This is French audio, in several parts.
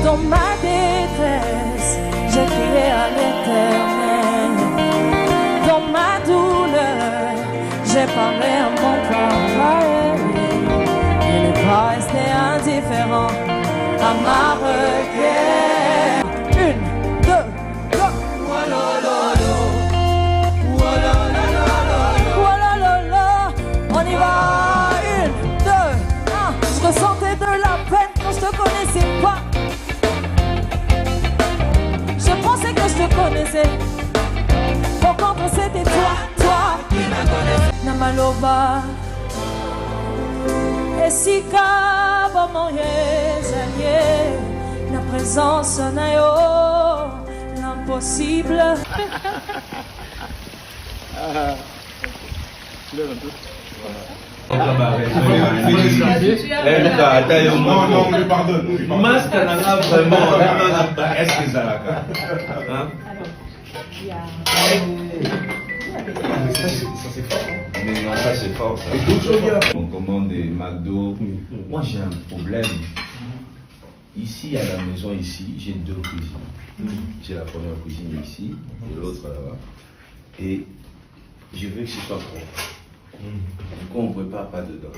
Dans ma détresse, j'ai crié à l'Éternel. Dans ma douleur, j'ai parlé à mon papa. Il n'est pas resté indifférent à ma requête. 1, 2, go! On y va! 1, 2, 1. Je ressentais de la peine quand je te connaissais pas. Je pensais que je te connaissais. Pourquoi c'était toi qui me connaissais. Namaloba. Et si kaba moyezaye, la présence na yo, l'impossible. Tu lèves un peu. Non, on lui pardonne. Masque n'a vraiment. Est-ce que ça va? Mais non, ça c'est fort. On commande des McDo. Moi j'ai un problème. Ici à la maison, ici, j'ai 2 cuisines. J'ai la première cuisine ici et l'autre là-bas. Et je veux que ce soit propre. Du coup, on ne prépare pas dedans.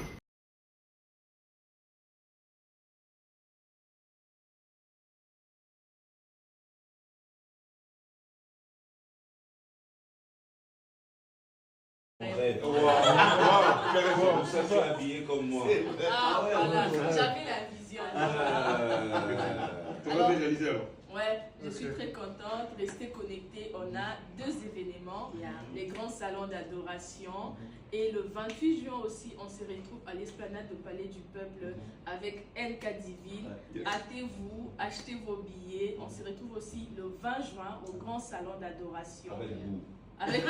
Ça tu es habillé comme moi. Ah voilà, j'avais la vision. Tu vas réaliser alors. Ouais, je suis très contente. Restez connectés. On a 2 événements. Il y a les grands salons d'adoration. Et le 28 juin aussi, on se retrouve à l'esplanade du Palais du Peuple avec NK Divine. Hâtez-vous, achetez vos billets. On se retrouve aussi le 20 juin au grand salon d'adoration. Avec vous. Avec vous.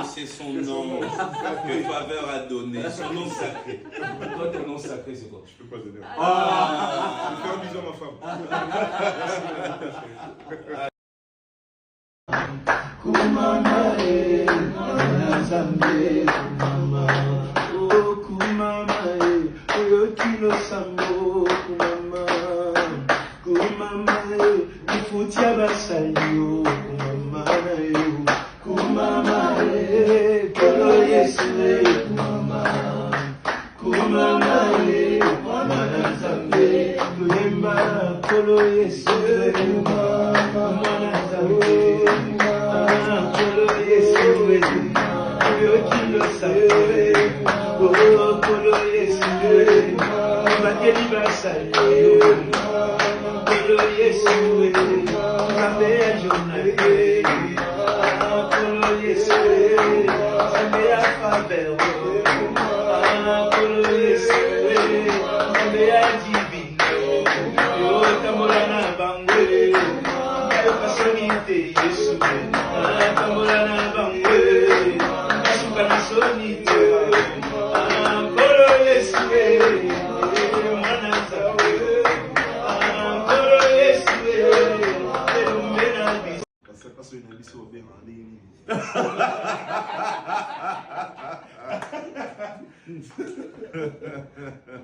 C'est son nom que Faveur a donné, son nom sacré. Toi, ton nom sacré, c'est quoi? Je peux pas donner. Ah, Je vais faire un bisou à ma femme. Kumama e, Nazambe, Kumama, oh Kumama e, Oyokino Sambo, Kumama, Kumama e, Ifutia Basayo, Kumama e, Kumama e, Kolo Yesu e, Kumama, Kumama e, Kumama Nazambe, Kuyemba, Kolo Yesu e, Kumama Nazambe.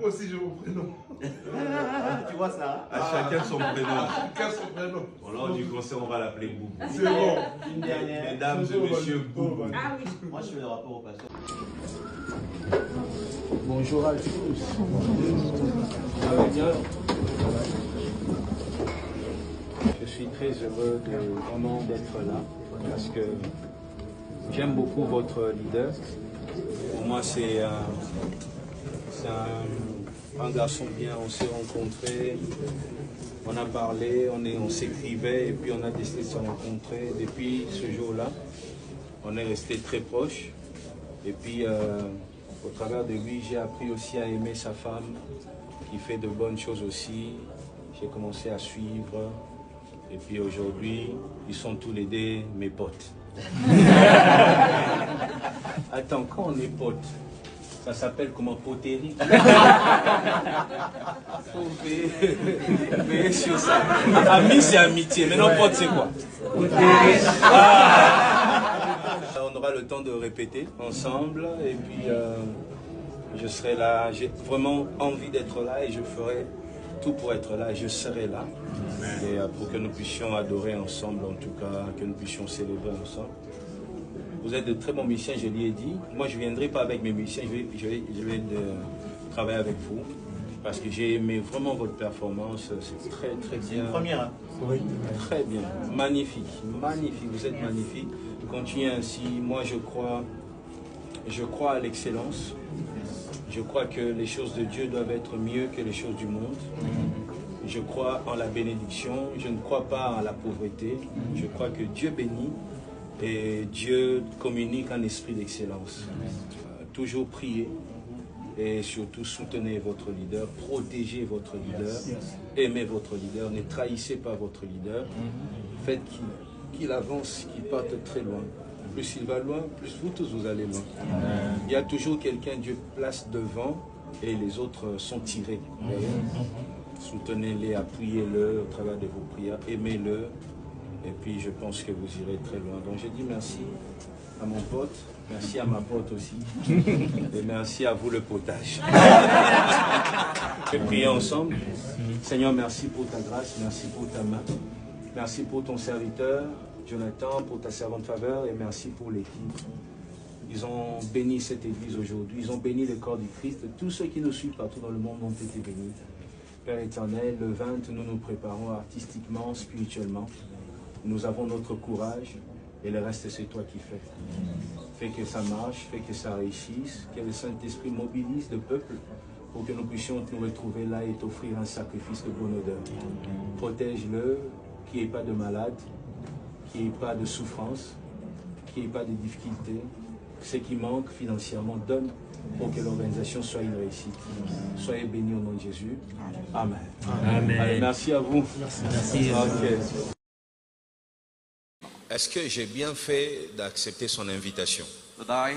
Moi aussi j'ai mon prénom. Tu vois ça? à chacun son prénom. Chacun son prénom. Bon, lors du concert, on va l'appeler Boubou. C'est bon. Une dernière. Mesdames et messieurs, Boubou. Ah oui. Moi je fais le rapport au pasteur. Bonjour à tous. Ça va bien? Je suis très heureux vraiment d'être là parce que j'aime beaucoup votre leader. Pour moi, c'est un garçon bien. On s'est rencontrés, on a parlé, on s'écrivait et puis on a décidé de se rencontrer. Depuis ce jour-là, on est resté très proches. Et puis, au travers de lui, j'ai appris aussi à aimer sa femme, qui fait de bonnes choses aussi. J'ai commencé à suivre. Et puis aujourd'hui, ils sont tous les 2 mes potes. Attends, quand on est potes, ça s'appelle comment? Poterie. Faut veiller sur ça. Ami, c'est amitié. Maintenant, pote, c'est quoi? Poterie. On aura le temps de répéter ensemble. Et puis, je serai là. J'ai vraiment envie d'être là et je ferai tout pour être là, je serai là. Et pour que nous puissions adorer ensemble, en tout cas, que nous puissions célébrer ensemble. Vous êtes de très bons musiciens, je l'ai dit. Moi, je ne viendrai pas avec mes musiciens, je vais travailler avec vous. Parce que j'ai aimé vraiment votre performance, c'est très très bien. C'est une première, hein? Oui. Très bien, magnifique, magnifique, vous êtes magnifique. Continuez ainsi, moi je crois à l'excellence. Je crois que les choses de Dieu doivent être mieux que les choses du monde. Je crois en la bénédiction, je ne crois pas en la pauvreté. Je crois que Dieu bénit et Dieu communique un esprit d'excellence. Toujours prier. Et surtout, soutenez votre leader, protégez votre leader, aimez votre leader, ne trahissez pas votre leader. Faites qu'il avance, qu'il parte très loin. Plus il va loin, plus vous tous vous allez loin. Il y a toujours quelqu'un, Dieu place devant et les autres sont tirés. Soutenez-les, appuyez-le au travers de vos prières, aimez-le. Et puis je pense que vous irez très loin. Donc je dis merci à mon pote. Merci à ma pote aussi. Et merci à vous le potage. Et priez ensemble. Seigneur, merci pour ta grâce, merci pour ta main. Merci pour ton serviteur, Jonathan, pour ta servante faveur et merci pour l'équipe. Ils ont béni cette église aujourd'hui, ils ont béni le corps du Christ. Tous ceux qui nous suivent partout dans le monde ont été bénis. Père éternel, le 20, nous nous préparons artistiquement, spirituellement. Nous avons notre courage et le reste c'est toi qui fais. Fais que ça marche, fais que ça réussisse, que le Saint-Esprit mobilise le peuple pour que nous puissions nous retrouver là et t'offrir un sacrifice de bonne odeur. Protège-le, qu'il n'y ait pas de malade, qu'il n'y ait pas de souffrance, qu'il n'y ait pas de difficultés. Ce qui manque financièrement, donne pour que l'organisation soit une réussite. Soyez bénis au nom de Jésus. Amen. Amen. Allez, merci à vous. Merci. Okay. Est-ce que j'ai bien fait d'accepter son invitation? Are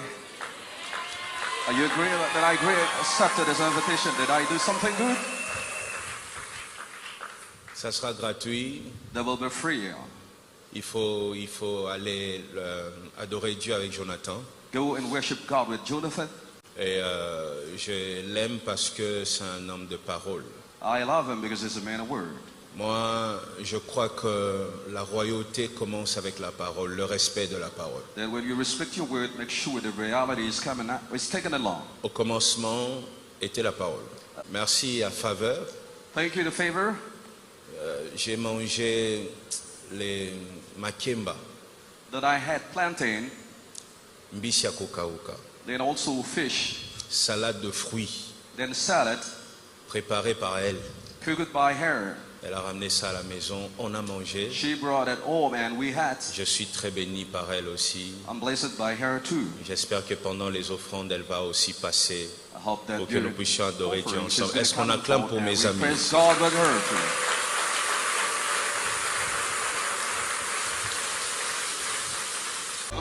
you agree that I accepted his invitation? Did I do something good? Ça sera gratuit. That will be free. Il faut aller adorer Dieu avec Jonathan. Go and worship God with Jonathan. Et je l'aime parce que c'est un homme de parole. I love him because he's a man of word. Moi, je crois que la royauté commence avec la parole, le respect de la parole. That when you respect your word, make sure the reality is coming out, it's taken along. Au commencement était la parole. Merci à Faveur. Thank you to Favor. J'ai mangé les makemba, That I had plantain, mbisi ya kokauka, then also fish, salade de fruits then salad, préparée par elle. cooked by her. Elle a ramené ça à la maison, on a mangé. She brought it home and we had. Je suis très béni par elle aussi. I'm blessed by her too. J'espère que pendant les offrandes, elle va aussi passer I hope that pour que nous puissions adorer Dieu ensemble. Est-ce qu'on acclame pour mes amis? Praise God with her too.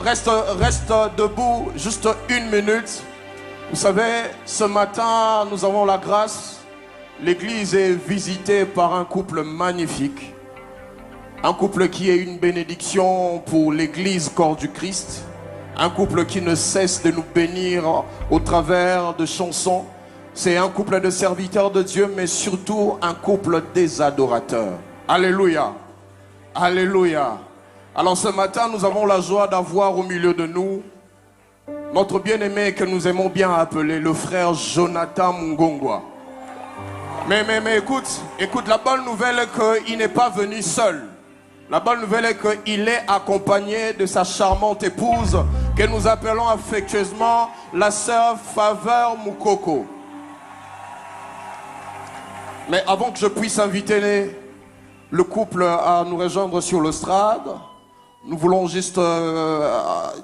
Reste debout juste une minute. Vous savez, ce matin, nous avons la grâce. L'église est visitée par un couple magnifique. Un couple qui est une bénédiction pour l'église corps du Christ. Un couple qui ne cesse de nous bénir au travers de chansons. C'est un couple de serviteurs de Dieu, mais surtout un couple des adorateurs. Alléluia. Alléluia. Alors ce matin, nous avons la joie d'avoir au milieu de nous notre bien-aimé que nous aimons bien appeler le frère Jonathan Mungongwa. Mais écoute, la bonne nouvelle est qu'il n'est pas venu seul. La bonne nouvelle est qu'il est accompagné de sa charmante épouse que nous appelons affectueusement la sœur Faveur Mukoko. Mais avant que je puisse inviter le couple à nous rejoindre sur l'estrade, nous voulons juste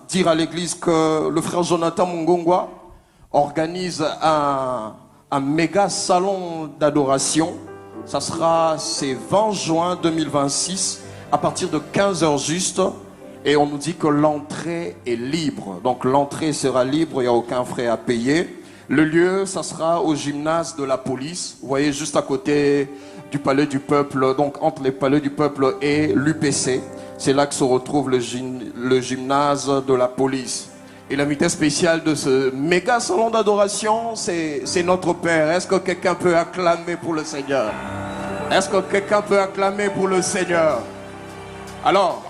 dire à l'église que le frère Jonathan Mungongwa organise un méga salon d'adoration. Ça sera c'est 20 juin 2026 à partir de 15h juste. Et on nous dit que l'entrée est libre. Donc l'entrée sera libre, il n'y a aucun frais à payer. Le lieu, ça sera au gymnase de la police. Vous voyez, juste à côté du Palais du Peuple, donc entre les Palais du Peuple et l'UPC. C'est là que se retrouve le gymnase de la police. Et l'invité spécial de ce méga salon d'adoration, c'est notre Père. Est-ce que quelqu'un peut acclamer pour le Seigneur? Est-ce que quelqu'un peut acclamer pour le Seigneur? Alors,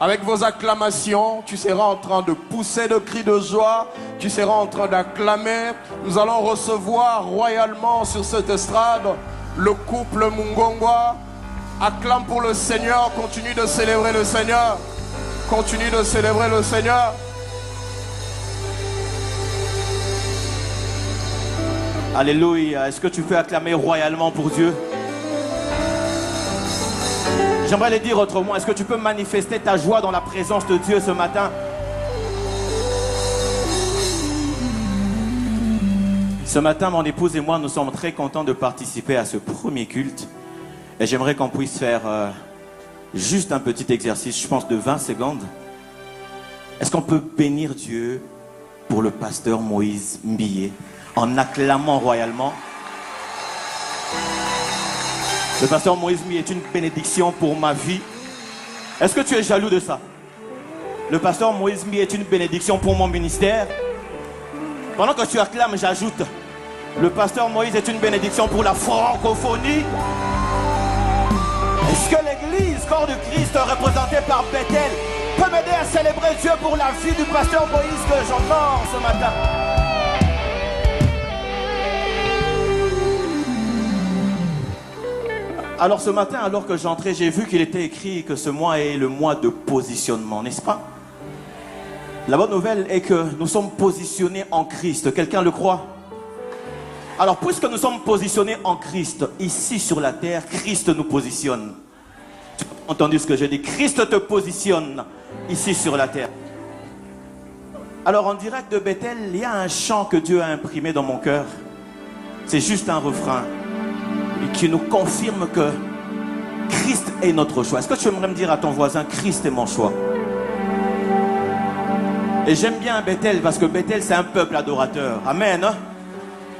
avec vos acclamations, tu seras en train de pousser de cris de joie, tu seras en train d'acclamer. Nous allons recevoir royalement sur cette estrade le couple Mungongwa. Acclame pour le Seigneur, continue de célébrer le Seigneur. Continue de célébrer le Seigneur. Alléluia. Est-ce que tu peux acclamer royalement pour Dieu? J'aimerais le dire autrement. Est-ce que tu peux manifester ta joie dans la présence de Dieu ce matin? Ce matin, mon épouse et moi, nous sommes très contents de participer à ce premier culte. Et j'aimerais qu'on puisse faire juste un petit exercice, je pense de 20 secondes. Est-ce qu'on peut bénir Dieu pour le pasteur Moïse Mbié en acclamant royalement? Le pasteur Moïse Mbié est une bénédiction pour ma vie. Est-ce que tu es jaloux de ça? Le pasteur Moïse Mbié est une bénédiction pour mon ministère. Pendant que tu acclames, j'ajoute, le pasteur Moïse est une bénédiction pour la francophonie. Est-ce que l'église, corps de Christ, représentée par Bethel, peut m'aider à célébrer Dieu pour la vie du pasteur Moïse que j'honore ce matin? Alors ce matin, alors que j'entrais, j'ai vu qu'il était écrit que ce mois est le mois de positionnement, n'est-ce pas? La bonne nouvelle est que nous sommes positionnés en Christ. Quelqu'un le croit? Alors puisque nous sommes positionnés en Christ, ici sur la terre, Christ nous positionne. Tu as entendu ce que je dis? Christ te positionne ici sur la terre. Alors en direct de Bethel, il y a un chant que Dieu a imprimé dans mon cœur. C'est juste un refrain qui nous confirme que Christ est notre choix. Est-ce que tu aimerais me dire à ton voisin, Christ est mon choix? Et j'aime bien Bethel parce que Bethel c'est un peuple adorateur. Amen. Hein?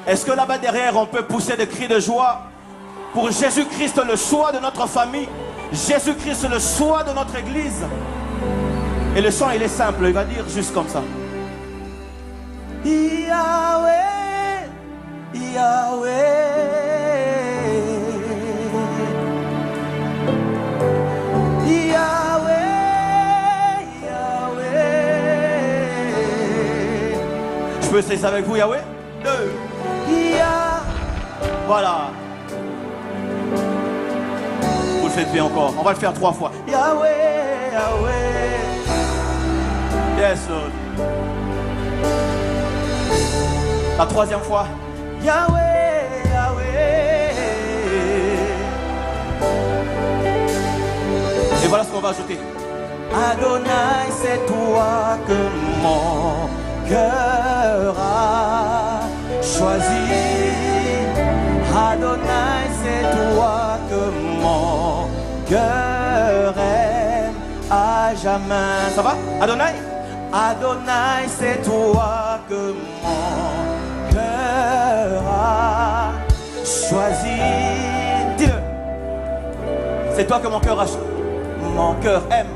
Est-ce que là-bas derrière on peut pousser des cris de joie pour Jésus-Christ, le choix de notre famille, Jésus-Christ, le choix de notre église? Et le chant il est simple, il va dire juste comme ça. Yahweh, Yahweh. Je peux essayer ça avec vous, Yahweh? 2. Voilà. Vous le faites bien encore. On va le faire 3 fois. Yahweh, Yahweh. Yes, Lord. La 3e fois. Yahweh, Yahweh. Et voilà ce qu'on va ajouter. Adonai, c'est toi que mon cœur a choisi. Adonai, c'est toi que mon cœur aime à jamais. Ça va? Adonai? Adonai, c'est toi que mon cœur a choisi. Dis-le. C'est toi que mon cœur a choisi. Mon cœur aime.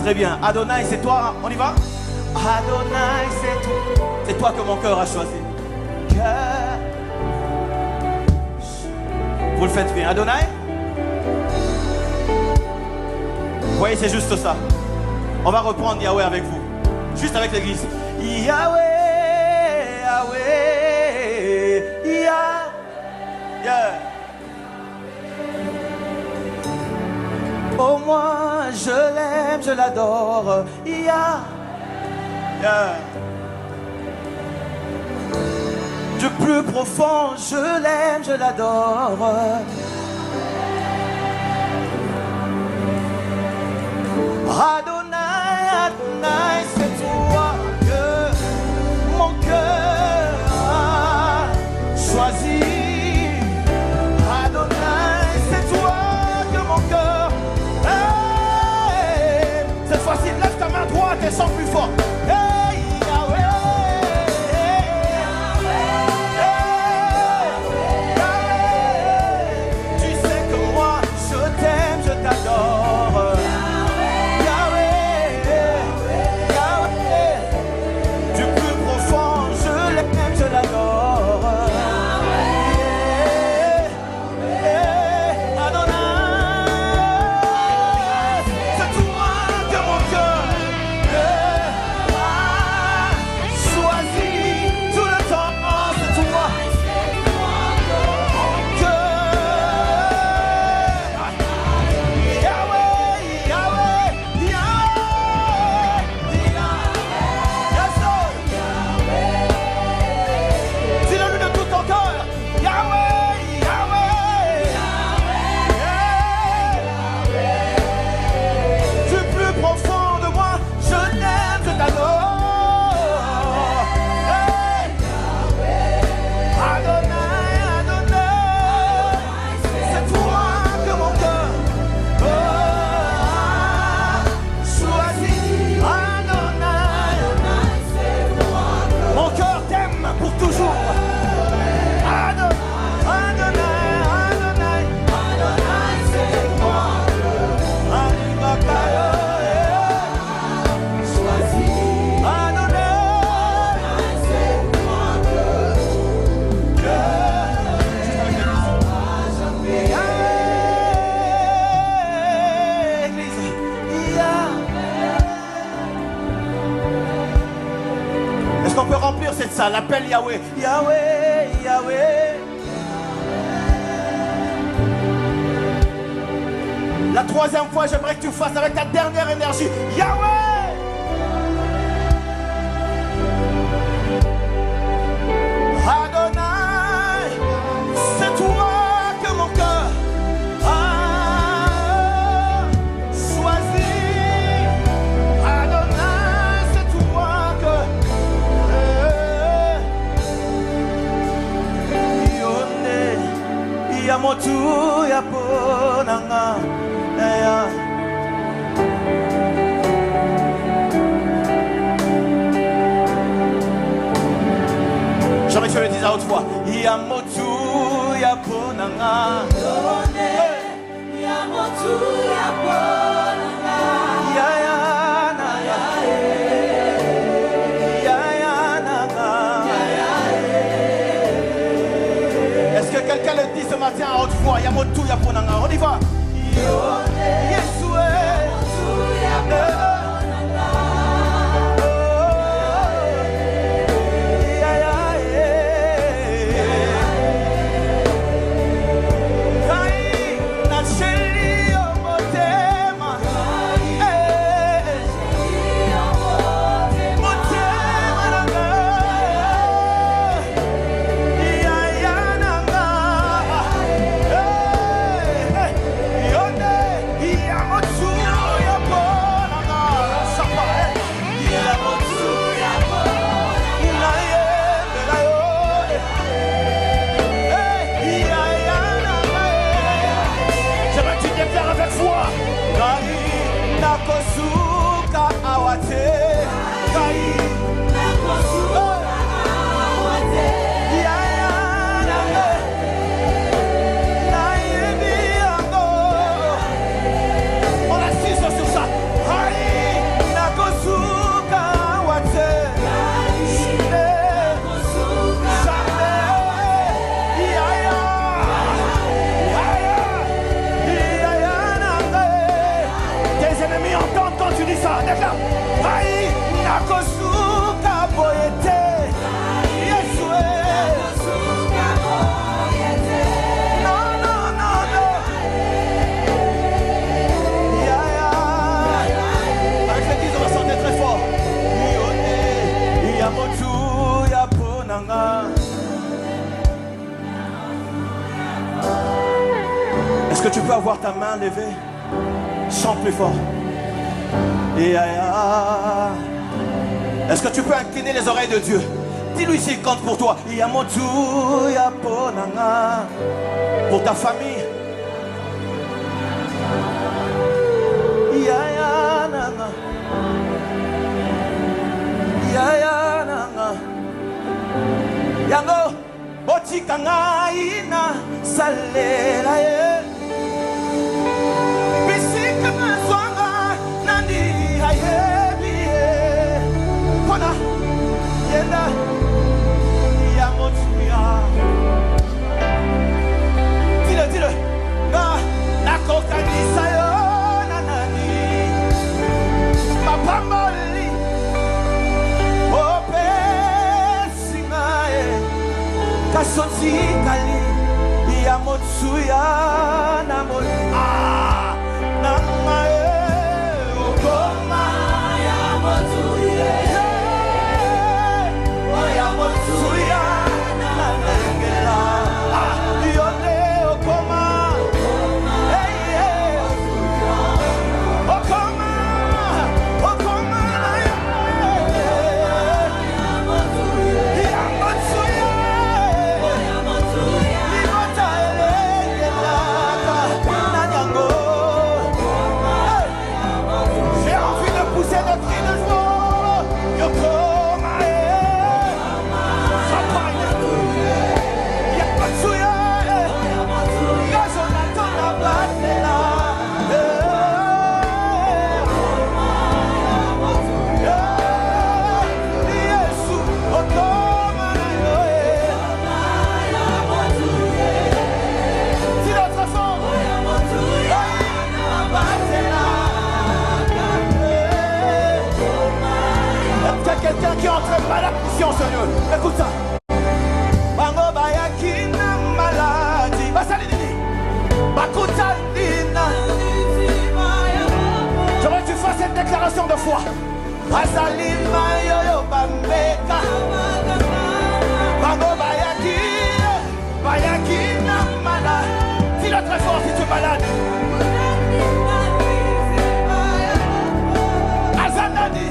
Très bien. Adonai, c'est toi. On y va? Adonai, c'est toi que mon cœur a choisi. Vous le faites bien. Adonai? Vous voyez, c'est juste ça. On va reprendre Yahweh avec vous. Juste avec l'église. Yahweh, Yahweh, Yahweh. Oh moi, je l'aime, je l'adore. Yeah. Du plus profond, je l'aime, je l'adore. Adonai, Adonai, c'est toi que mon cœur a choisi. Adonai, c'est toi que mon cœur aime. Cette fois-ci, lève ta main droite et chante plus fort. Hey, Yahweh. Tu sais que moi, je t'aime, je t'adore. ça, l'appelle Yahweh. Yahweh, Yahweh. La troisième fois, j'aimerais que tu fasses avec ta dernière énergie. Yahweh. Adonai, c'est toi que mon cœur a choisi. Adonai, c'est toi que Yone, Yamotu, Yaponanga. J'aurais que je le dise à haute voix. Yamotu, Yaponanga. Yamotu, Yaponanga. Yayana, Yayana. Est-ce que quelqu'un le dit ce matin à haute voix? Yamotu, Yaponanga. On y va. Yeshua. Est-ce que tu peux avoir ta main levée? Chante plus fort. Est-ce que tu peux incliner les oreilles de Dieu? Dis-lui s'il compte pour toi. Pour ta famille. Yango botikanga ina salela ye bisika mazwanga nandi hayebi kona yenda ya motuya dile na nakokanisa yo na nani mapambali kasoti kali ya motsuya na mol na mae okoma ya motsuya ya motsuya na ngela yone okoma okoma okoma ya motsuya Nanyango fois. Azalima yoyo bambeka. Bango bayaki. Bayaki na malade. Dis-le très fort si tu es malade. Azanani.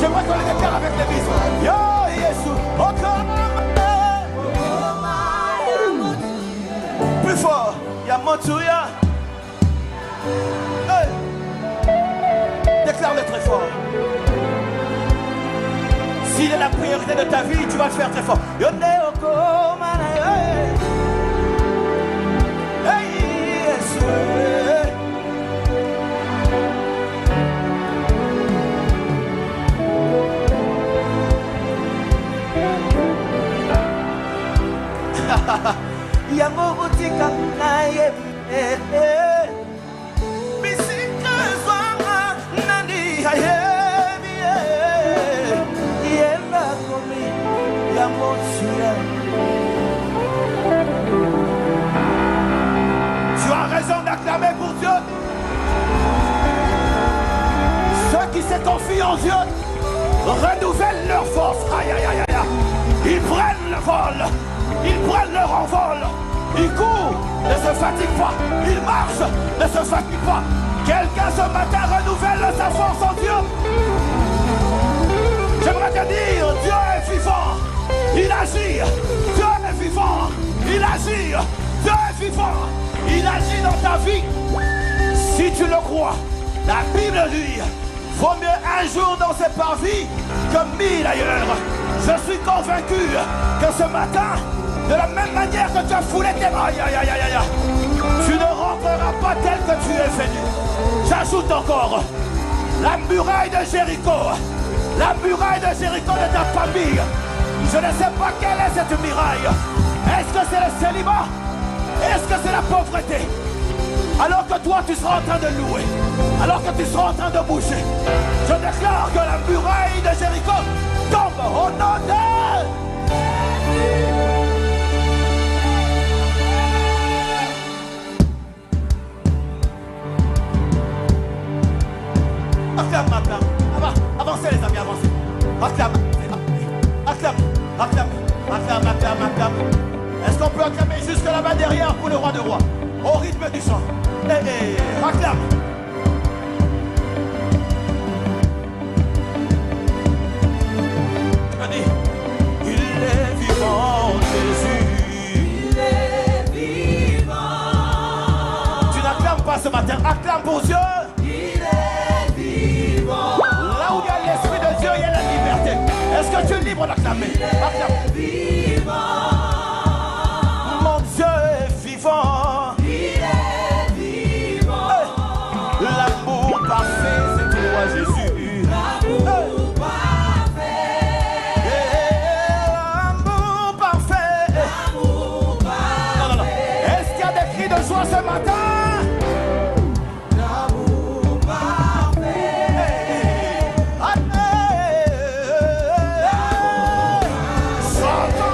J'aimerais qu'on les déclare avec les bisous. Yo, Yesu, plus fort, Yamotuya. Hey. Déclare-le très fort. S'il est la priorité de ta vie, tu vas le faire très fort. Yone Okomana. Hey, Yesu. Yamobutika naye bisika zwanga nani hayebi yenda komi yamotia. Tu as raison d'acclamer pour Dieu. Ceux qui se confient en Dieu renouvellent leur force. Aïe aïe aïe aïe. Ils prennent le vol. Ils prennent leur envol. Ils courent, ne se fatiguent pas. Ils marchent, ne se fatiguent pas. Quelqu'un ce matin renouvelle sa force en Dieu. J'aimerais te dire, Dieu est vivant. Il agit. Dieu est vivant. Il agit. Dieu est vivant. Il agit dans ta vie. Si tu le crois, la Bible dit, vaut mieux un jour dans ses parvis que 1000 ailleurs. Je suis convaincu que ce matin, de la même manière que tu as foulé tes mains, tu ne rentreras pas tel que tu es venu. J'ajoute encore la muraille de Jéricho. La muraille de Jéricho de ta famille. Je ne sais pas quelle est cette muraille. Est-ce que c'est le célibat? Est-ce que c'est la pauvreté? Alors que toi tu seras en train de louer, alors que tu seras en train de bouger, je déclare que la muraille de Jéricho tombe au nom de... Acclame, acclame. Avancez les amis, avancez. Acclame, acclame, acclame, acclame, acclame, acclame. Est-ce qu'on peut acclamer jusque là-bas derrière pour le roi de rois? Au rythme du chant. Acclame. Il est vivant, Jésus. Il est vivant. Tu n'acclames pas ce matin, acclame pour Dieu. Il est vivant. Là où il y a l'Esprit de Dieu, il y a la liberté. Est-ce que tu es libre d'acclamer? Acclame. Il est vivant. Mon Dieu est vivant. L'amour parfait, c'est toi Jésus. L'amour parfait. L'amour parfait. L'amour parfait. Non, non, non. Est-ce qu'il y a des cris de joie ce matin? L'amour parfait. Chantons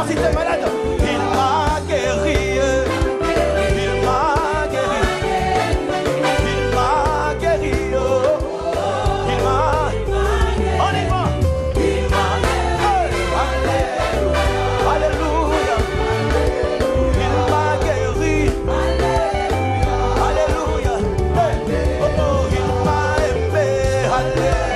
fort si t'es malade. Il m'a guéri. Il m'a guéri. Il m'a guéri. Il m'a. On y va. Il m'a. Alléluia. Il m'a guéri. Alléluia. Oh, il m'a aimé. Alléluia.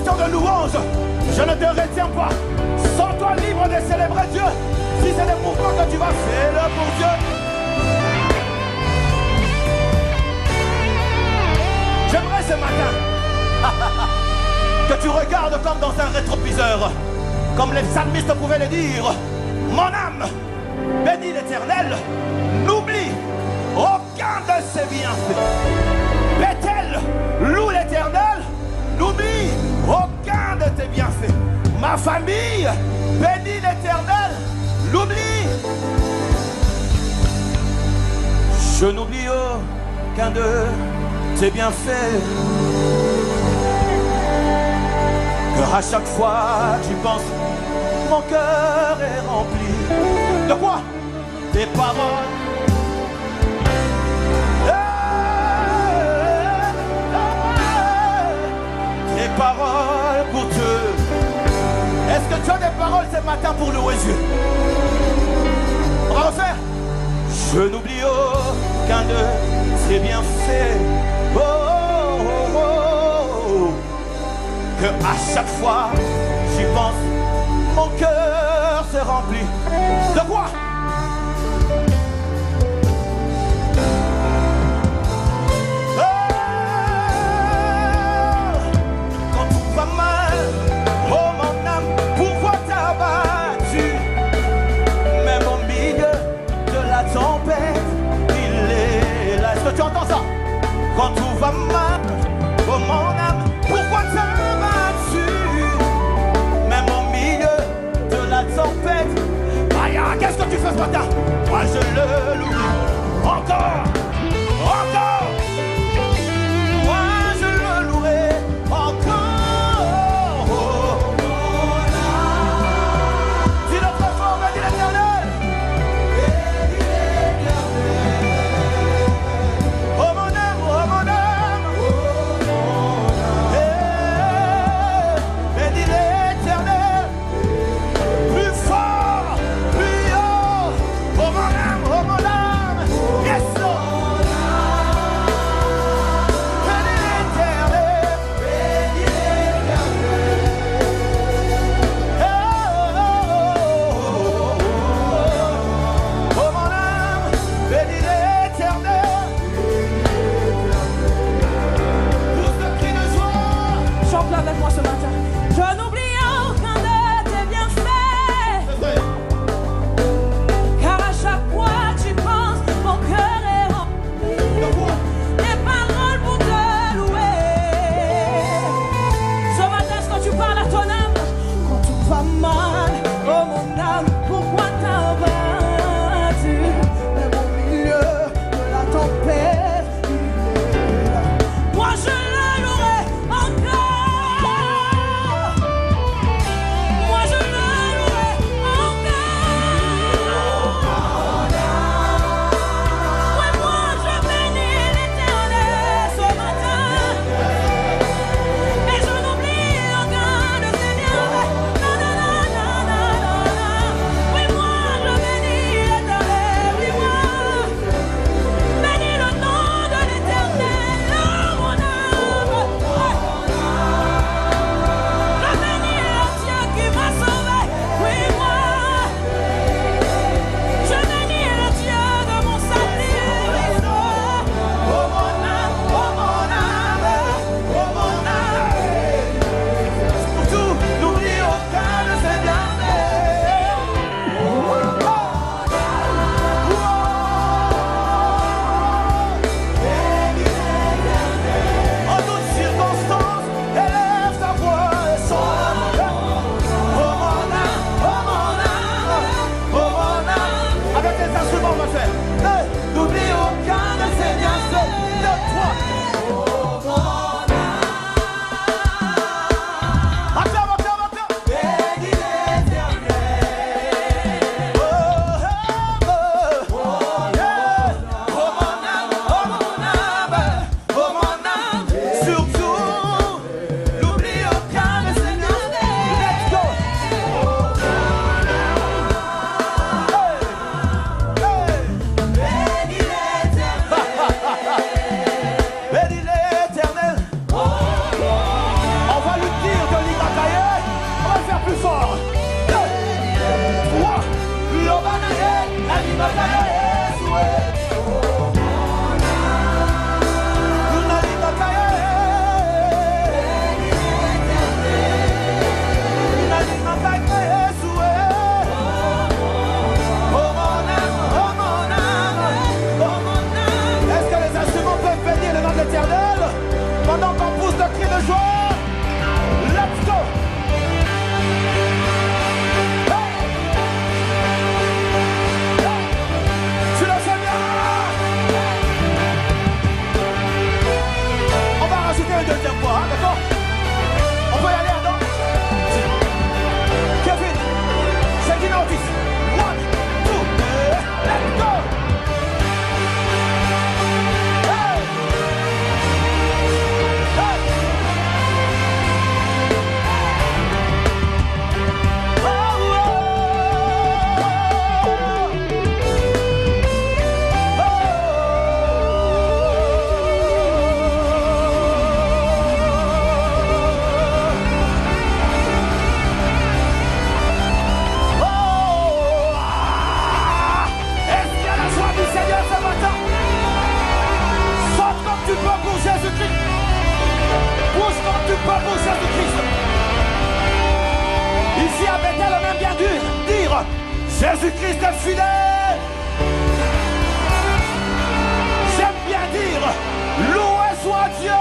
De louange, je ne te retiens pas. Sens-toi libre de célébrer Dieu. Si c'est le mouvement que tu vas faire, le pour Dieu. J'aimerais ce matin que tu regardes comme dans un rétroviseur, comme les psalmistes pouvaient le dire. Mon âme bénit l'Éternel, n'oublie aucun de ses bienfaits. Bethel loue l'Éternel, n'oublie aucun de tes bienfaits. Ma famille bénit l'Éternel, l'oublie. Je n'oublie aucun de tes bienfaits. Que à chaque fois que j'y pense, mon cœur est rempli. De quoi? Tes paroles. Des paroles pour Dieu. Est-ce que tu as des paroles ce matin pour louer Dieu? On va refaire. Je n'oublie aucun de ses bienfaits. Oh, oh, oh, oh. Que à chaque fois j'y pense, mon cœur se remplit. De quoi? Tu entends ça? Quand tout va mal, oh mon âme, pourquoi ça m'as-tu? Même au milieu de la tempête, aïe, qu'est-ce que tu fais ce matin? Moi je le loue, encore, encore. Moi je le louerai, encore. Oh, mon âme. Dis notre fort, dis l'Éternel. Oh mon âme, pour Jésus-Christ. Pousse-moi du pas pour Jésus-Christ. Ici à Bethel, on aime bien dire Jésus-Christ est fidèle. J'aime bien dire loué soit Dieu.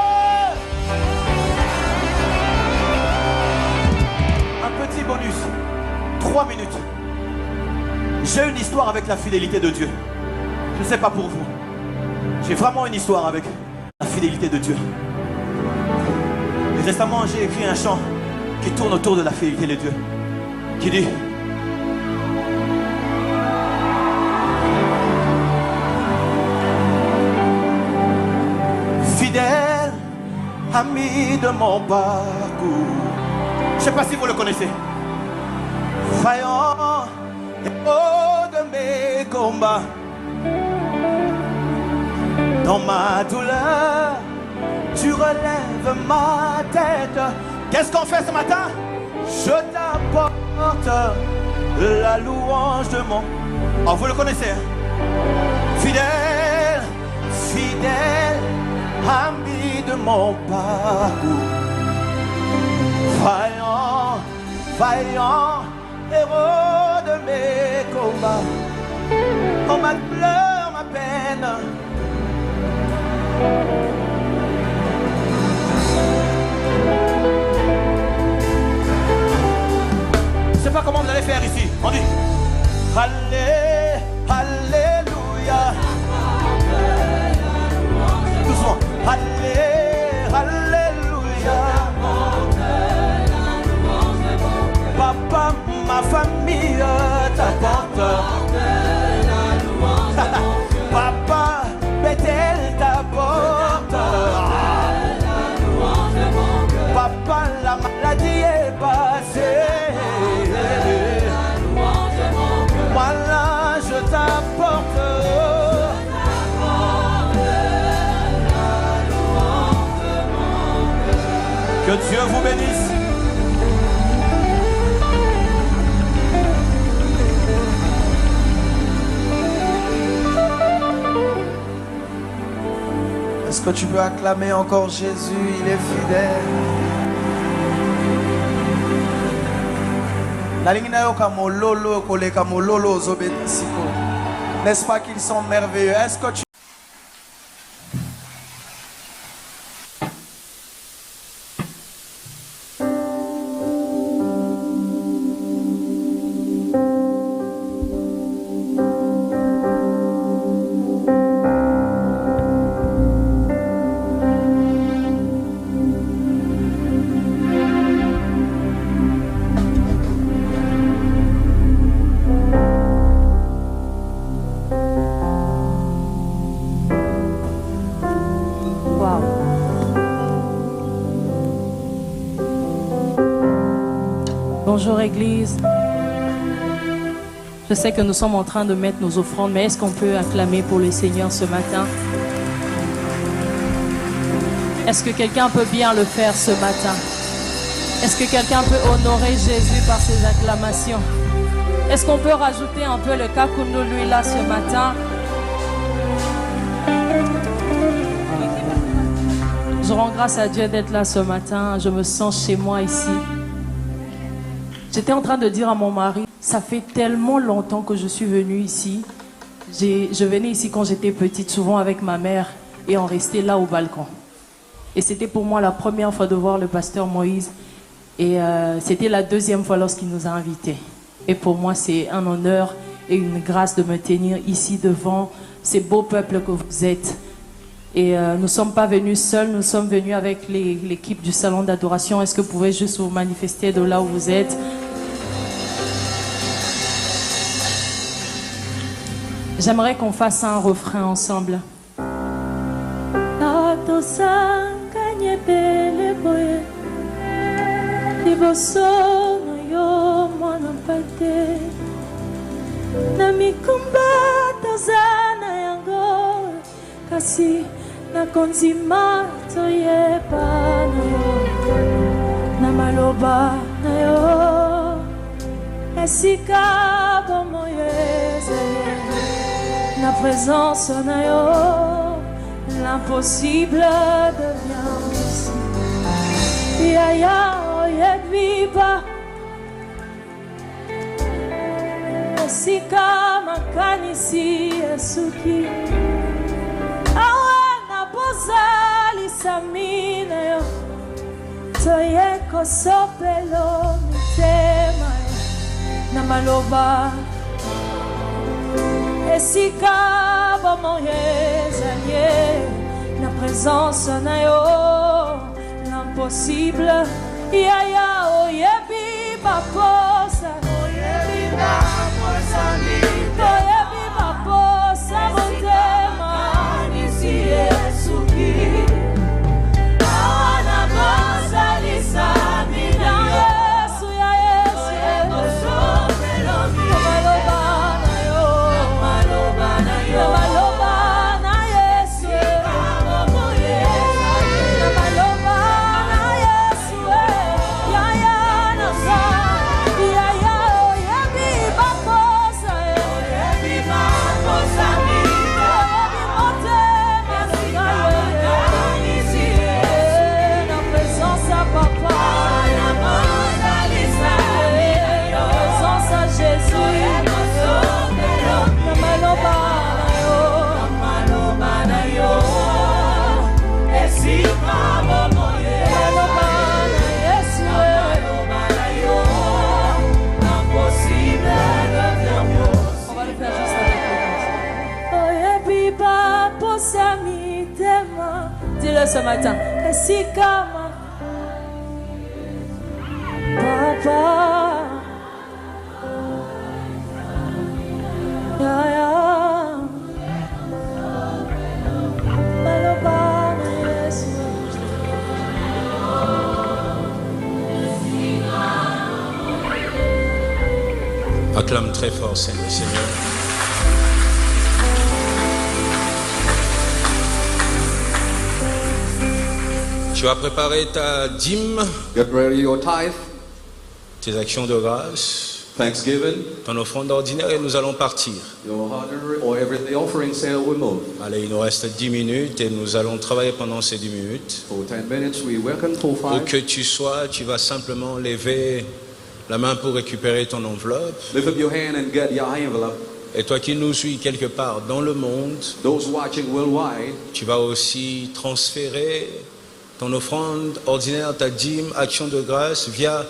Un petit bonus, 3 minutes. J'ai une histoire avec la fidélité de Dieu. Je ne sais pas pour vous. J'ai vraiment une histoire avec la fidélité de Dieu. Et récemment, j'ai écrit un chant qui tourne autour de la fidélité de Dieu. Qui dit: fidèle, ami de mon parcours. Je ne sais pas si vous le connaissez. Vaillant, héros de mes combats. Dans ma douleur, tu relèves ma tête. Qu'est-ce qu'on fait ce matin? Je t'apporte la louange de mon... Oh, vous le connaissez, hein? Fidèle, fidèle, ami de mon parcours. Vaillant, vaillant, héros de mes combats. Oh, ma douleur, ma peine. Je sais pas comment vous allez faire ici. On dit Allé, Alléluia. Doucement. Allé, Alléluia. Papa, ma famille t'apporte. Papa, Bethel t'apporte. Papa, la maladie est passée. Voilà, je t'apporte. Que Dieu vous bénisse. Est-ce que tu peux acclamer encore Jésus? Il est fidèle. N'est-ce pas qu'ils sont merveilleux? Est-ce que tu... Bonjour Église. Je sais que nous sommes en train de mettre nos offrandes, mais est-ce qu'on peut acclamer pour le Seigneur ce matin? Est-ce que quelqu'un peut bien le faire ce matin? Est-ce que quelqu'un peut honorer Jésus par ses acclamations? Est-ce qu'on peut rajouter un peu le Kakundo lui là ce matin? Je rends grâce à Dieu d'être là ce matin. Je me sens chez moi ici. J'étais en train de dire à mon mari, ça fait tellement longtemps que je suis venue ici. Je venais ici quand j'étais petite, souvent avec ma mère, et on restait là au balcon. Et c'était pour moi la première fois de voir le pasteur Moïse. Et c'était la deuxième fois lorsqu'il nous a invités. Et pour moi, c'est un honneur et une grâce de me tenir ici devant ces beaux peuples que vous êtes. Et nous ne sommes pas venus seuls, nous sommes venus avec l'équipe du salon d'adoration. Est-ce que vous pouvez juste vous manifester de là où vous êtes? J'aimerais qu'on fasse un refrain ensemble. Kasi nakonzima toyeba na yo na maloba na yo esika bomoyo ezali na présence na yo na l'impossible devient possible. Yaya oyedviba esika makanisi esuki awana bozali samina yo toye kosopelo mitema na maloba esika bomoyezanye na présence na yo l'impossible yaya oyebi baposa oyebi baposa oyebi baposa motema nisi esuki awana bozali samina yesu ya yesu ekosopelo maloba na yo maloba na yo maloba na yesu na maloba na yesu yaya na sa yaya oyebi baposa oyebi baposa oyebi motema nisi na présence à papa na présence à Jésus na maloba na yo maloba na yo esika momoye maloba na Yesu maloba na yo l'impossible devient possible. On va le faire juste avec le oyebi baposa mitema. Dis-le ce matin. Esika papa yaya maloba na Yesu. Acclame très fort, Seigneur. Tu as préparé ta dîme, Get ready your tithe, tes actions de grâce, thanksgiving, ton offrande ordinaire et nous allons partir. your ordinary or every offering sale we move. Allez, il nous reste 10 minutes et nous allons travailler pendant ces 10 minutes. For 10 minutes we work until Où 5. que tu sois, tu vas simplement lever la main pour récupérer ton enveloppe. Lift up your hand and get your envelope. Et toi qui nous suis quelque part dans le monde, Those watching worldwide, tu vas aussi transférer ton offrande ordinaire, ta dîme, action de grâce via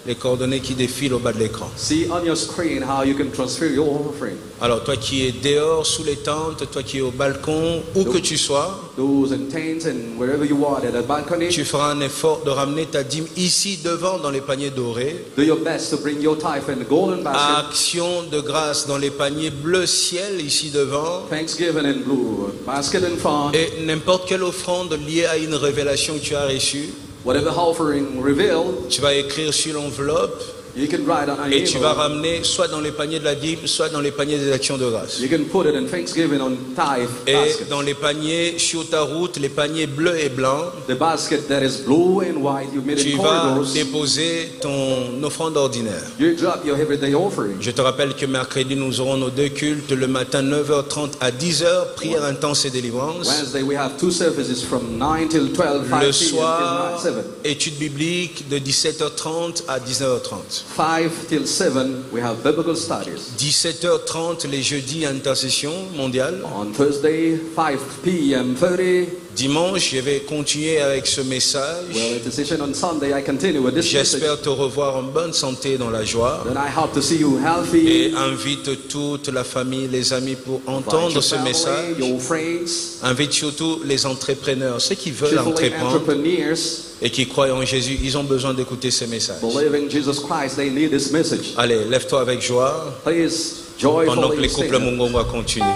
les coordonnées qui défilent au bas de l'écran. see on your screen how you can transfer your offering. Alors toi qui es dehors, sous les tentes, toi qui es au balcon, où que tu sois, Those in tents and wherever you are at the balcony, tu feras un effort de ramener ta dîme ici devant dans les paniers dorés. do your best to bring your tithe in the golden basket. Action de grâce dans les paniers bleu ciel ici devant. Thanksgiving in blue basket in front. Et n'importe quelle offrande liée à une révélation que tu as reçue, Whatever offering revealed, tu vas écrire sur l'enveloppe you can write on an et tu vas envelope. ramener soit dans les paniers de la dîme, soit dans les paniers des actions de grâce. You can put it in Thanksgiving on tithe Et basket. dans les paniers sur ta route, les paniers bleus et blancs, The basket that is blue and white, you made tu in vas corridors. déposer ton offrande ordinaire. You drop your everyday offering. Je te rappelle que mercredi, nous aurons nos deux cultes, le matin 9h30 à 10h, prière intense et délivrance. Wednesday we have two services from 9 till 12, 5 Le p.m. soir, till 7. étude biblique de 17h30 à 19h30. 5 till 7 we have biblical studies. 17h30 les jeudis, intercession mondiale. On Thursday, 5 p.m. 30. Dimanche, je vais continuer avec ce message. Well, intercession on Sunday, I continue with this message. J'espère te revoir en bonne santé dans la joie. Then I hope to see you healthy. Et invite toute la famille, les amis pour entendre Invite ce your family, message. your friends, Invite surtout les entrepreneurs, ceux qui veulent chiefly entreprendre entrepreneurs, et qui croient en Jésus. Ils ont besoin d'écouter ces messages. believe in Jesus Christ, they need this message. Allez, lève-toi avec joie Please, pendant que joyfully les couples stand. Mungo vont continuer.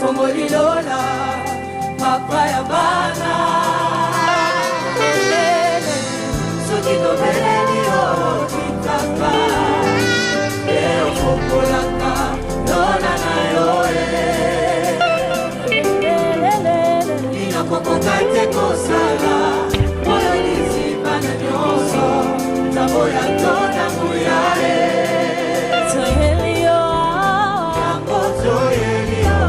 ofongoli lola papa ya bana soki tobeleli yo kitaka e ofongolaka lola na yo ninakokoka te kosala oyo liziba na nyonso nzambo ya tona nguya toyeli yo yango toyeli yo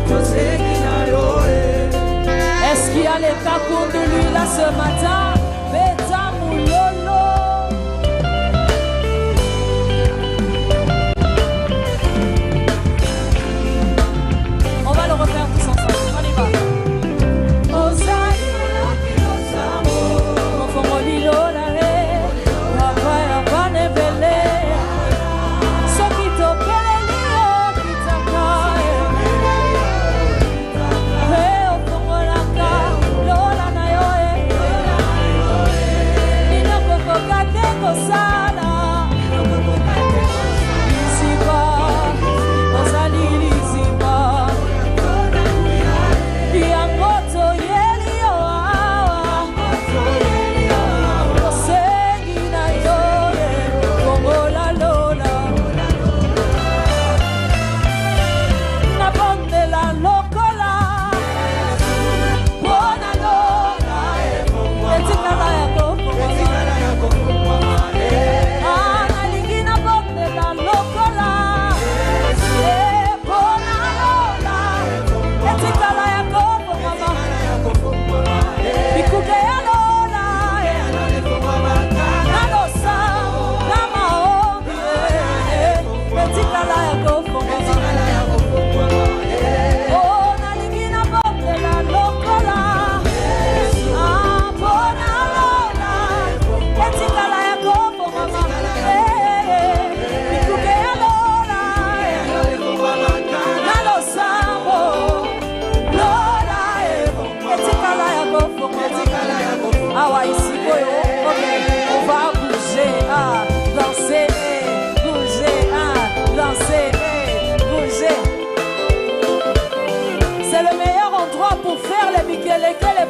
tosengi na yo est-ce qu'il y a les cacours de lui là ce matin? Beta Moulolo. On va le refaire tous ensemble. On y va.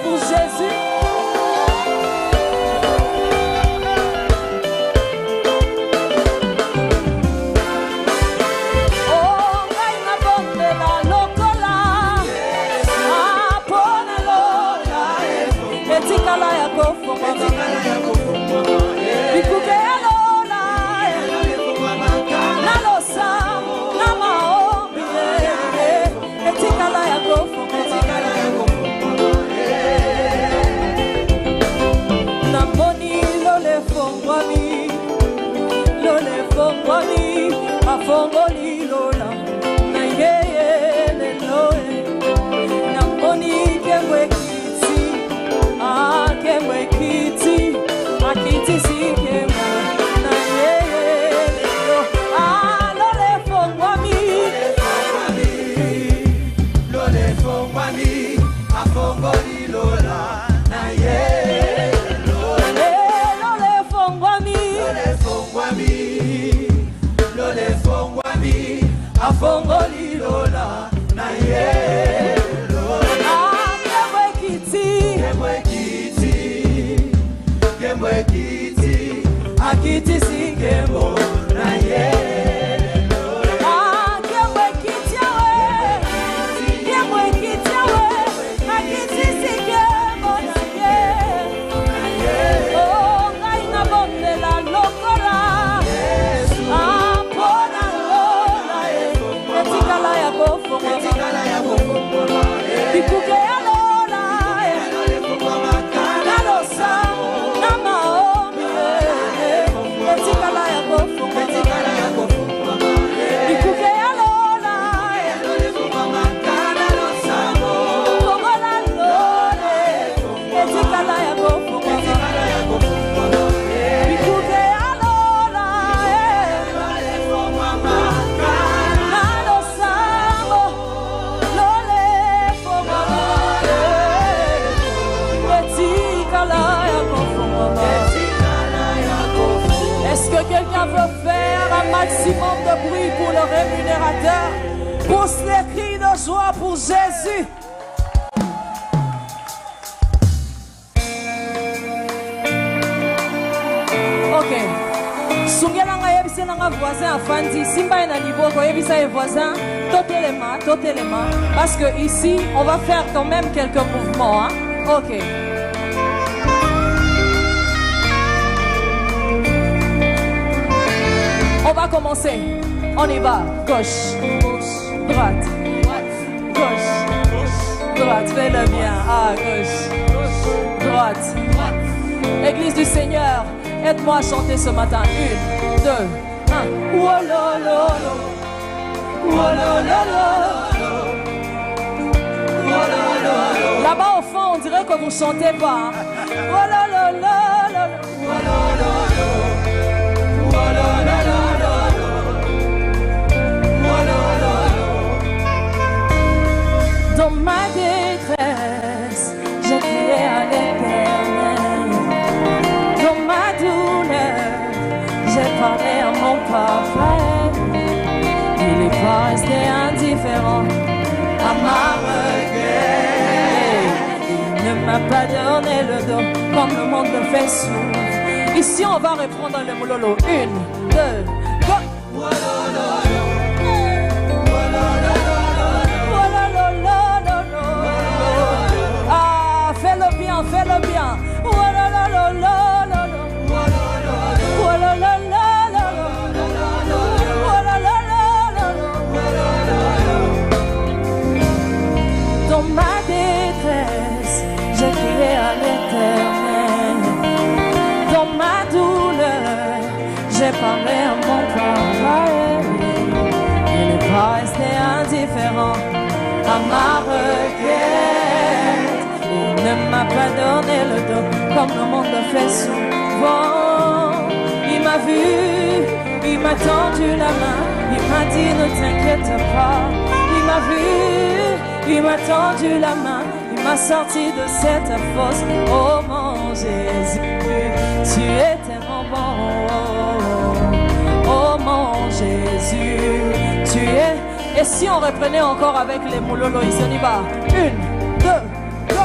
Pour Jésus. Afongoli lola na yeye loe na moni kemwe kiti akiti si kemwe na yeye lo lole fongwami afongoli lola na yeye lole fongwami afongoli lola na ye kemwe kiti akiti si kembo na ye kemwe kiti akiti si kembo na ye oh ngai na bondela lokola Est-ce que quelqu'un veut faire un maximum de bruit pour le rémunérateur? Pousse les cris de joie pour Jésus. Ok. Sungela nga yebise na nga voisin afandi. Simba ina liboko yebisa ye voisin. Totez les mains. Parce que ici, on va faire quand même quelques mouvements. Hein? Ok. On va commencer. On y va. Gauche, droite, gauche, droite. Fais-le bien. Ah, gauche, droite. Église du Seigneur, aide-moi à chanter ce matin. 1, 2, 1. Là-bas au fond, on dirait que vous ne chantez pas. Dans ma détresse, j'ai crié à l'Éternel. Dans ma douleur, j'ai parlé à mon papa. Il n'est pas resté indifférent à ma requête. Il ne m'a pas donné le dos comme le monde le fait souvent. Ici, on va reprendre le moulolo. 1, 2, go! Fais-le bien. Dans ma détresse, j'ai crié à l'Éternel. Dans ma douleur, j'ai parlé à mon papa. Il n'est pas resté indifférent à ma requête. Il ne m'a pas donné le dos comme le monde le fait souvent. Il m'a vu, il m'a tendu la main, il m'a dit ne t'inquiète pas. Il m'a vu, il m'a tendu la main, il m'a sorti de cette fosse. Oh mon Jésus, tu es tellement bon. Oh mon Jésus, tu es. Et si on reprenait encore avec les moulolo, ici on y va. 1, 2, go!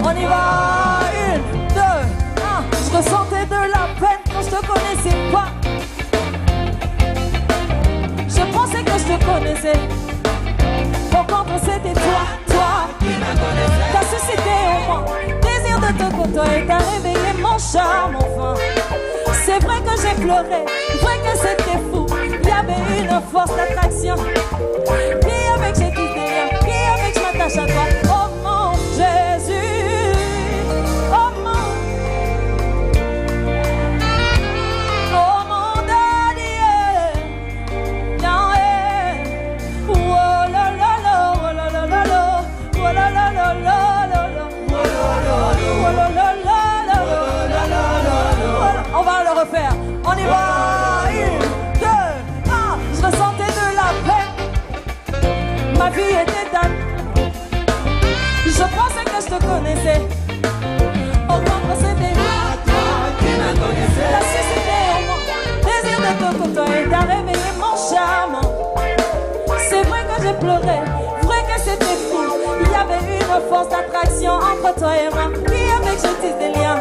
On y va. 1, 2, 1. Je ressentais de la peine quand je te connaissais pas. Je pensais que je te connaissais. Au contre c'était toi qui me connaissais. T'as suscité au moins désir de te côtoyer. T'as réveillé mon charme enfin. C'est vrai que j'ai pleuré, vrai que c'était fou. Il y avait une force d'attraction. Qui avec j'ai tous des liens, qui avec je m'attache à toi. Oh mon Jésus, oh mon daddy, Yahweh. Oh la la la, oh la la la la, oh la la la la la, oh la la la la. On va le refaire. On y va. 1, 2, 1. Je ressentais de la peine. Ma vie était date. Je pensais que je te connaissais. Au contre c'était toi qui me connaissais. T'as suscité en moi désir de te côtoyer. T'as réveillé mon charme. C'est vrai que j'ai pleuré, vrai que c'était fou. Il y avait une force d'attraction entre toi et moi. Qui avec je tisse des liens.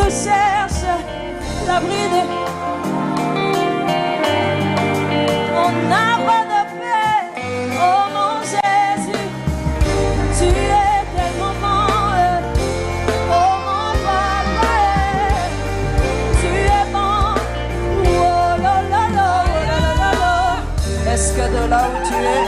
Cherche l'abri de mon arbre de paix. Oh mon Jésus, tu es tellement bon. Oh mon papa, tu es bon. Oh là là là, oh là là là. Est-ce que de là où tu es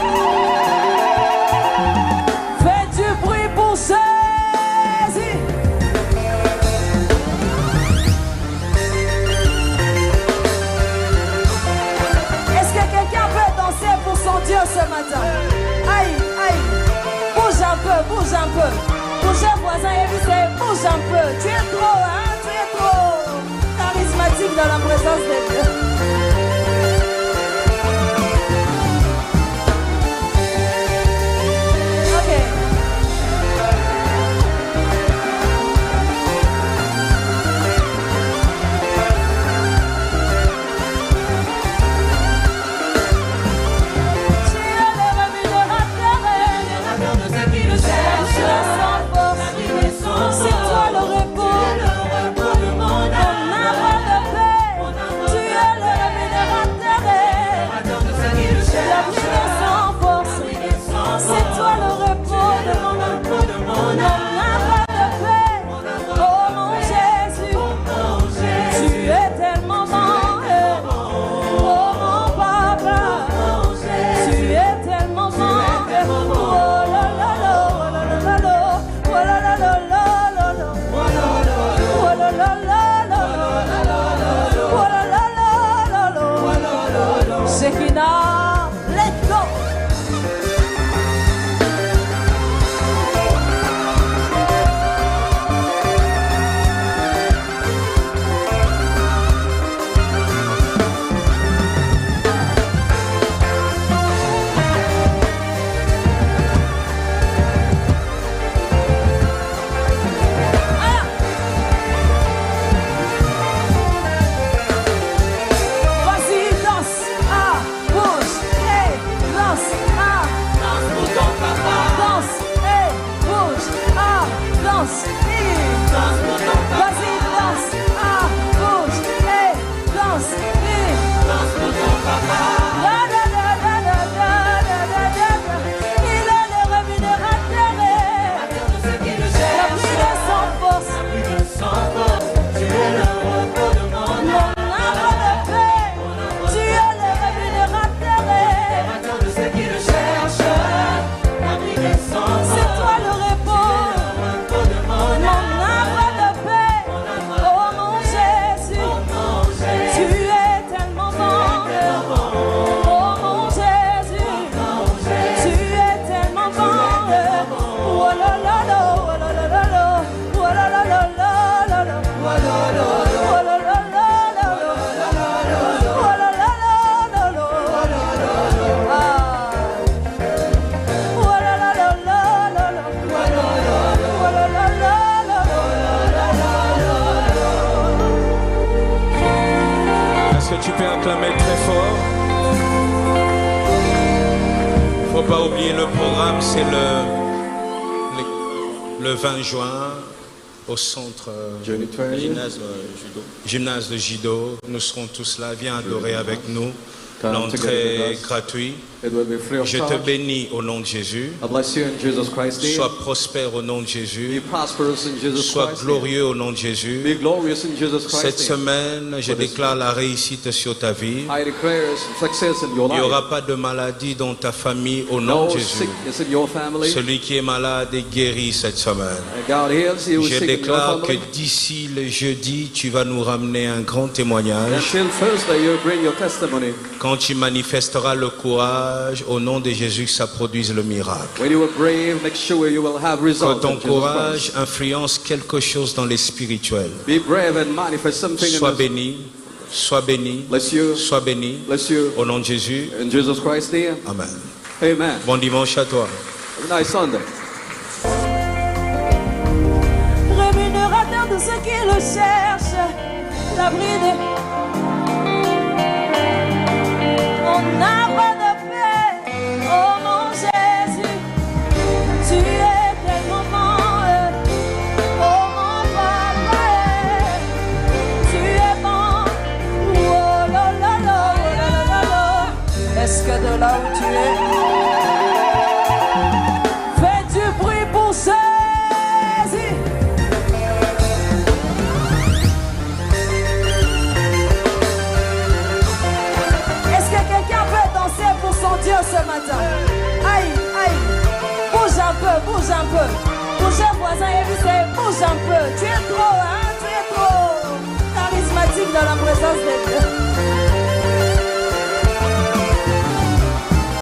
Bougez voisin et visez, bouge un peu. Tu es trop, hein, tu es trop charismatique dans la présence de Dieu. Tu peux acclamer très fort. Faut pas oublier le programme, c'est le 20 juin au centre gymnase de judo. Nous serons tous là. Viens adorer avec nous. L'entrée est gratuite. Je te bénis au nom de Jésus. Sois prospère au nom de Jésus. Sois glorieux au nom de Jésus. Cette semaine, je déclare la réussite sur ta vie. Il n'y aura pas de maladie dans ta famille au nom de Jésus. Celui qui est malade est guéri cette semaine. Je déclare que d'ici le jeudi, tu vas nous ramener un grand témoignage. Quand tu manifesteras le courage, au nom de Jésus, ça produise le miracle. Que ton courage influence quelque chose dans les spirituels. Sois béni, sois béni, sois béni. Au nom de Jésus. Amen. Bon dimanche à toi. Rémunérateur de ceux qui le cherchent, l'abri des... On n'a pas de paix, oh mon Jésus, tu es tellement bon, oh mon papa, tu es bon, oh là là là là là. Est-ce que de là où tu es, fais du bruit pour Jésus? Pour son Dieu ce matin. Aïe, aïe. Bouge un peu, bouge un peu. Bougez voisin et visez, bouge un peu. Tu es trop, hein, tu es trop charismatique dans la présence de Dieu.